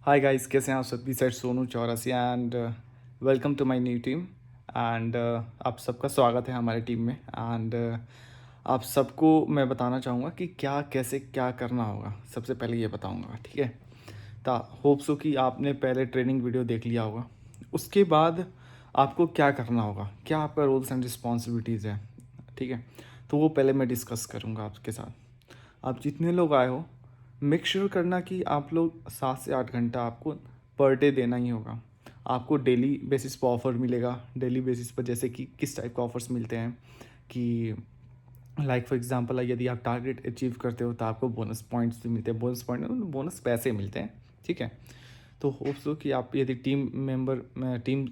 Hi guys, कैसे हैं आप सब? B side Sonu Chaurasia and welcome to my new team. And आप सबका स्वागत है हमारे टीम में। एंड आप सबको मैं बताना चाहूँगा कि क्या कैसे क्या करना होगा। सबसे पहले ये बताऊँगा, ठीक है? ता होप सो कि आपने पहले ट्रेनिंग वीडियो देख लिया होगा। उसके बाद आपको क्या करना होगा, क्या आपका रोल्स एंड रिस्पॉन्सिबिलिटीज़ है, ठीक है? तो वो पहले मैं डिस्कस करूँगा आपके साथ। आप जितने लोग आए हो, मेक श्योर करना कि आप लोग 7 से 8 घंटा आपको पर डे देना ही होगा। आपको डेली बेसिस पर ऑफ़र मिलेगा। डेली बेसिस पर जैसे कि किस टाइप का ऑफर्स मिलते हैं कि लाइक फॉर एग्जांपल, यदि आप टारगेट अचीव करते हो तो आपको बोनस पॉइंट्स भी मिलते हैं। बोनस पॉइंट बोनस पैसे मिलते हैं, ठीक है? तो होप्स हो कि आप यदि टीम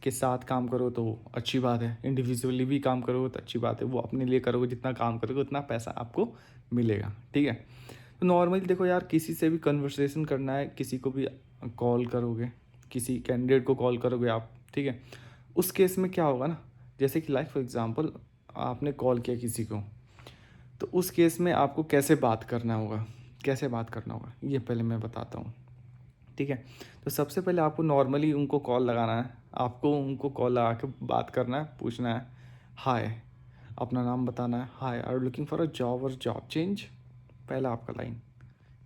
के साथ काम करो तो अच्छी बात है। इंडिविजुअली भी काम करोगे तो अच्छी बात है। वो अपने लिए करोगे, जितना काम करोगे उतना पैसा आपको मिलेगा, ठीक है? तो नॉर्मली देखो यार, किसी से भी कन्वर्सेशन करना है, किसी को भी कॉल करोगे, किसी कैंडिडेट को कॉल करोगे आप, ठीक है? उस केस में क्या होगा ना, जैसे कि लाइक फॉर एग्जांपल आपने कॉल किया किसी को, तो उस केस में आपको कैसे बात करना होगा, कैसे बात करना होगा ये पहले मैं बताता हूँ, ठीक है? तो सबसे पहले आपको नॉर्मली उनको कॉल लगाना है। आपको उनको कॉल लगा के बात करना है, पूछना है, हाय, अपना नाम बताना है, hi are looking for a job or job change. पहला आपका line,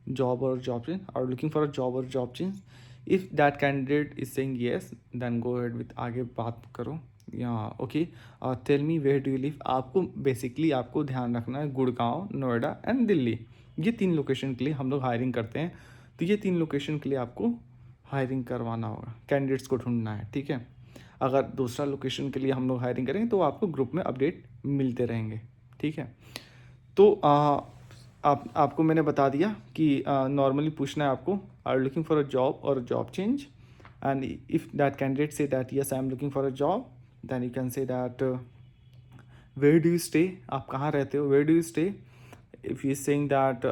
job or job change, are looking for a job or job change. If that candidate is saying yes, then go ahead with, आगे बात करो। या okay, tell me where do you live. आपको basically आपको ध्यान रखना है Gurgaon, Noida and Delhi, ये 3 लोकेशन के लिए हम लोग हायरिंग करते हैं। तो ये 3 लोकेशन के लिए आपको हायरिंग करवाना होगा, कैंडिडेट्स को ढूंढना है, ठीक है? अगर दूसरा लोकेशन के लिए हम लोग हायरिंग करेंगे तो आपको ग्रुप में अपडेट मिलते रहेंगे, ठीक है? तो आपको मैंने बता दिया कि नॉर्मली पूछना है आपको, are looking for a job or job change. And if that candidate say that yes I am looking for a job, then you can say that where do you stay, आप कहाँ रहते हो, where do you stay. If you saying that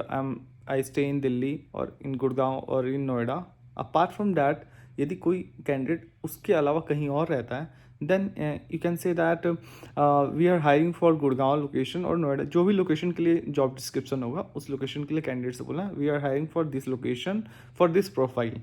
I stay in Delhi or in Gurgaon or in Noida, apart from that, यदि कोई candidate उसके अलावा कहीं और रहता है, then you can say that we are hiring for Gurgaon location और नोएडा। जो भी लोकेशन के लिए जॉब डिस्क्रिप्शन होगा उस लोकेशन के लिए कैंडिडेट से बोलना, we are hiring for this location for this profile.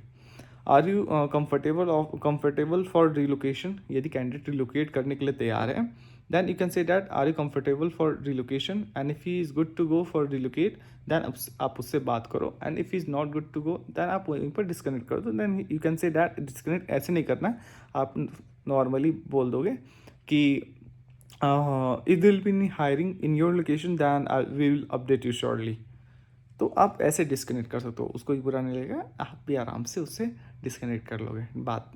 Are you comfortable for relocation. यदि कैंडिडेट रिलोकेट करने के लिए तैयार है, then you can say that are you comfortable for relocation, and if he is good to go for relocate, then आप उससे बात करो। And if is not good to go, then आप वहीं पर डिस्कनेक्ट कर दो। Then you can say that disconnect ऐसे नहीं करना है, आप नॉर्मली बोल दोगे कि if will be hiring in your location, then we will update you shortly. तो आप ऐसे डिस्कनेक्ट कर सकते हो, उसको भी बुरा नहीं लगेगा, आप भी आराम से उससे डिस्कनेक्ट कर लोगे, बात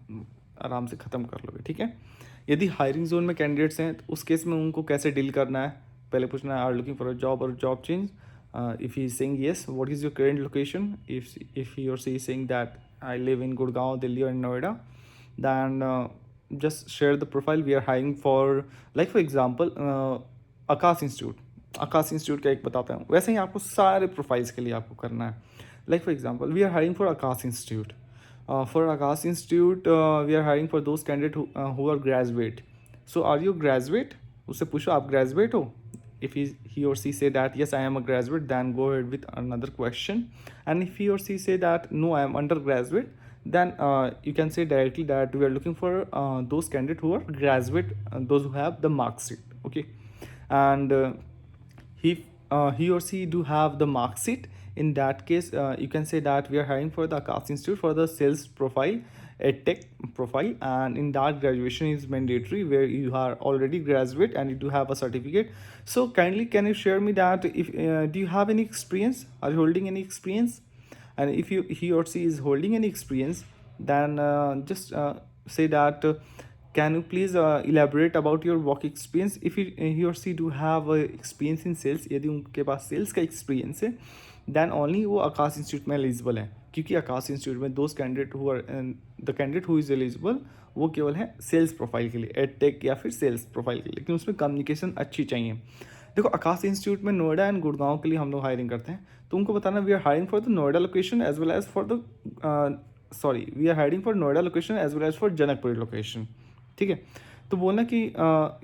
आराम से ख़त्म कर लोगे, ठीक है? यदि हायरिंग जोन में कैंडिडेट्स हैं तो उस केस में उनको कैसे डील करना है, पहले पूछना है, are looking for a job or job change. If he saying yes, what is your current location. If he or she is saying that I live in Gurgaon, Delhi or Noida, then just share the profile we are hiring for, like for example Akash institute. Akash institute का एक बताता हूँ, वैसे ही आपको सारे profiles के लिए आपको करना है। Like for example, we are hiring for Aakash Institute. For Aakash Institute we are hiring for those candidate who are graduate. So are you graduate, उससे पूछो आप ग्रेजुएट हो। if he or she say that yes I am a graduate, then go ahead with another question. And if he or she say that no I am undergraduate, then you can say directly that we are looking for those candidates who are graduate, those who have the mark sheet, okay? And he or she do have the mark sheet. In that case, you can say that we are hiring for the Akas Institute for the sales profile, a tech profile, and in that graduation is mandatory, where you are already graduate and you do have a certificate. So kindly can you share me that, if do you have any experience, are you holding any experience? And if he or she is holding any experience, then just say that can you please elaborate about your work experience. If he or she do have experience in sales, यदि उनके पास sales का experience है, then only वो आकाश Institute में eligible है। क्योंकि आकाश Institute में दोस्त candidate who are, the candidate who is eligible, वो केवल है सेल्स प्रोफाइल के लिए, एड टेक या फिर सेल्स प्रोफाइल के लिए, लेकिन उसमें कम्युनिकेशन अच्छी चाहिए। देखो, आकाश इंस्टीट्यूट में नोएडा एंड गुड़गांव के लिए हम लोग हायरिंग करते हैं, तो उनको बताना we are hiring for the Noida location as well as for the, sorry, we are hiring for Noida location as well as for Janakpuri location, ठीक है? तो बोलना कि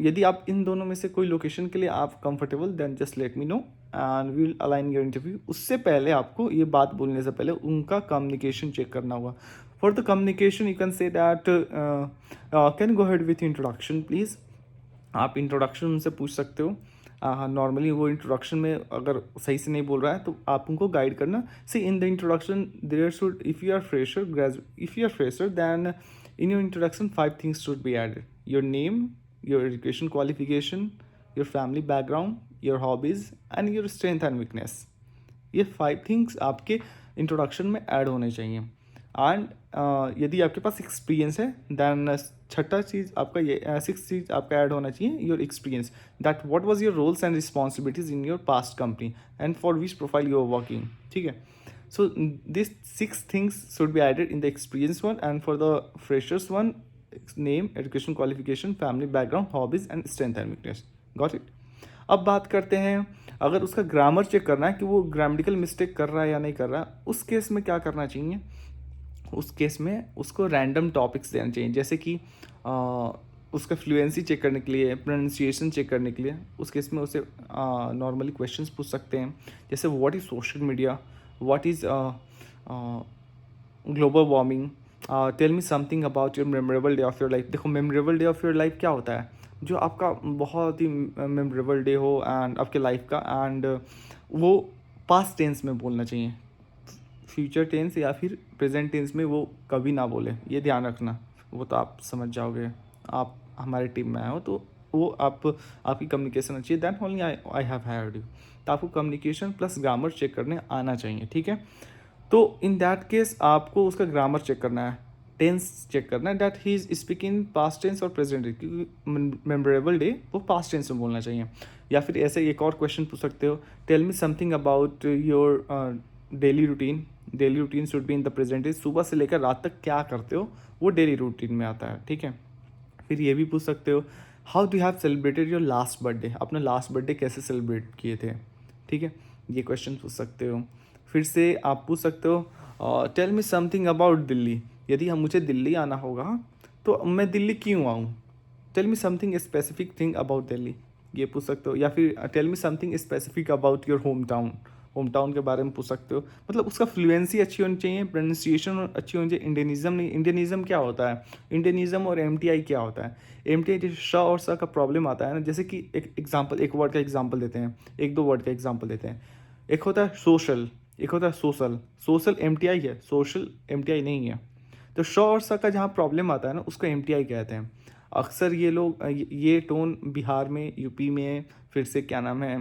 यदि आप इन दोनों में से कोई लोकेशन के लिए आप comfortable, then just let me know. And will align your interview. उससे पहले आपको ये बात बोलने से पहले उनका कम्युनिकेशन चेक करना होगा। For the communication you can say that can go head with introduction please. आप इंट्रोडक्शन उनसे पूछ सकते हो। नॉर्मली वो इंट्रोडक्शन में अगर सही से नहीं बोल रहा है तो आप उनको गाइड करना। See in the introduction there should, if you are fresher if you are fresher then in your introduction 5 things should be added. Your name, your education qualification, your family background, your hobbies and your strength and weakness. ये 5 things आपके introduction में add होने चाहिए। And यदि आपके पास experience है then छठा चीज़ आपका ये 6th चीज़ आपका ऐड होना चाहिए your experience, that what was your roles and responsibilities in your past company and for which profile you are working. ठीक है, so this 6 things should be added in the experience one and for the freshers one name, education qualification, family background, hobbies and strength and weakness. Got it. अब बात करते हैं अगर उसका grammar check करना है कि वो ग्रामेटिकल मिस्टेक कर रहा है या नहीं कर रहा, उस केस में क्या करना चाहिए। उस केस में उसको रैंडम टॉपिक्स देना चाहिए, जैसे कि उसका फ्लुएंसी चेक करने के लिए, प्रोनाउंसिएशन चेक करने के लिए उस केस में उसे नॉर्मली क्वेश्चंस पूछ सकते हैं, जैसे what is social media, what is global warming, tell me something about your memorable day of your life. देखो memorable day of your life क्या होता है, जो आपका बहुत ही मेमोरेबल डे हो एंड आपके लाइफ का, एंड वो पास्ट टेंस में बोलना चाहिए, फ्यूचर टेंस या फिर प्रेजेंट टेंस में वो कभी ना बोले, ये ध्यान रखना। वो तो आप समझ जाओगे, आप हमारी टीम में आए हो तो वो आपकी कम्युनिकेशन अच्छी है, then only I have hired you. तो आपको कम्युनिकेशन प्लस ग्रामर चेक करने आना चाहिए। ठीक है, तो इन दैट केस आपको उसका ग्रामर चेक करना है, टेंस चेक करना है, that he is speaking past tense और प्रेजेंट टेंस, क्योंकि मेमोरेबल डे वो पास्ट टेंस में बोलना चाहिए। या फिर ऐसे एक और क्वेश्चन पूछ सकते हो, tell me something about your daily routine. Daily routine should be in the present tense, सुबह से लेकर रात तक क्या करते हो वो डेली रूटीन में आता है। ठीक है, फिर ये भी पूछ सकते हो, how do have celebrated your last birthday, अपना लास्ट बर्थडे कैसे सेलिब्रेट किए थे। ठीक है, ये क्वेश्चन पूछ सकते हो। फिर से आप पूछ सकते हो, tell me something about Delhi, यदि हम मुझे दिल्ली आना होगा तो मैं दिल्ली क्यों आऊँ, tell me something specific thing about Delhi, ये पूछ सकते हो। या फिर tell me something specific about your home town, home town के बारे में पूछ सकते हो। मतलब उसका फ्लुएंसी अच्छी होनी चाहिए, प्रोनाउंसिएशन अच्छी होनी चाहिए। इंडियनिज्म नहीं, इंडियनिज्म क्या होता है, इंडियनिज्म और एमटीआई क्या होता है। एमटीआई श और स का प्रॉब्लम आता है ना, जैसे कि एक एग्जांपल, एक वर्ड का एग्जांपल देते हैं, एक दो वर्ड का एग्जांपल देते हैं। एक होता है सोशल, एक होता है सोशल। सोशल एमटीआई है, सोशल एमटीआई नहीं है। तो श और स का जहाँ प्रॉब्लम आता है ना, उसको एमटीआई कहते हैं। अक्सर ये लोग ये टोन बिहार में, यूपी में, फिर से क्या नाम है,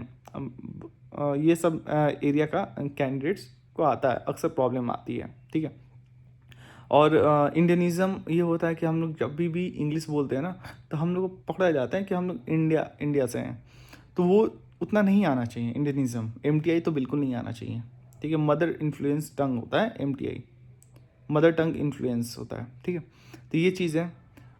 ये सब एरिया का कैंडिडेट्स को आता है, अक्सर प्रॉब्लम आती है। ठीक है, और इंडियनिज़्म ये होता है कि हम लोग जब भी इंग्लिश बोलते हैं ना, तो हम लोग को पकड़ा जाता है कि हम लोग इंडिया से हैं, तो वो उतना नहीं आना चाहिए इंडियनिज़्म। एमटीआई तो बिल्कुल नहीं आना चाहिए। ठीक है, मदर इन्फ्लुएंस टंग होता है एमटीआई, मदर टंग इन्फ्लुएंस होता है। ठीक है, तो ये चीज़ है।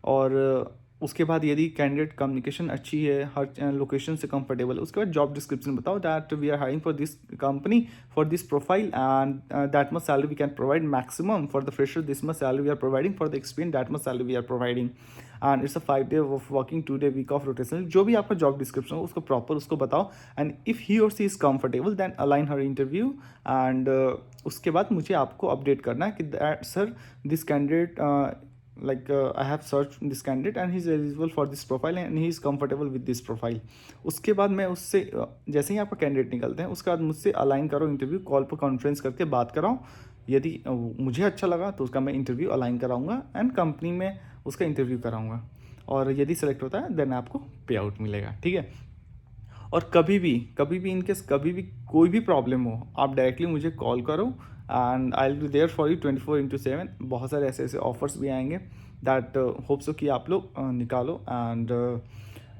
और उसके बाद यदि कैंडिडेट कम्युनिकेशन अच्छी है, हर लोकेशन से कंफर्टेबल है, उसके बाद जॉब डिस्क्रिप्शन बताओ, that we are hiring for this company for this profile and that much salary we can provide maximum for the fresher, this much salary we are providing for the experience, that much salary we are providing and it's a 5 day off working, 2 day week off rotational. जो भी आपका job description हो उसको proper उसको बताओ, and if he or she is comfortable then align her interview. And उसके बाद मुझे आपको अपडेट करना है कि that sir this candidate like I have searched this candidate and he is eligible for this profile and he is comfortable with this profile। उसके बाद मैं उससे जैसे ही आपका कैंडिडेट निकलते हैं उसके बाद मुझसे अलाइन करो, इंटरव्यू कॉल पर कॉन्फ्रेंस करके बात कराओ। यदि मुझे अच्छा लगा तो उसका मैं इंटरव्यू अलाइन कराऊंगा एंड कंपनी में उसका इंटरव्यू कराऊंगा, और यदि सेलेक्ट होता है देन आपको पे आउट मिलेगा। ठीक है, और कभी भी इनकेस कभी भी कोई भी प्रॉब्लम हो, आप डायरेक्टली मुझे कॉल करो and I will be there for you 24/7। बहुत सारे ऐसे ऐसे ऑफर्स भी आएंगे दैट होप सो कि आप लोग निकालो, एंड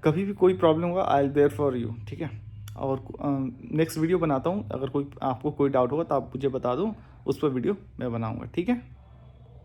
कभी भी कोई प्रॉब्लम होगा I will there for you. ठीक है, और नेक्स्ट वीडियो बनाता हूँ, अगर कोई आपको कोई डाउट होगा तो आप मुझे बता दो, उस पर वीडियो मैं बनाऊँगा। ठीक है।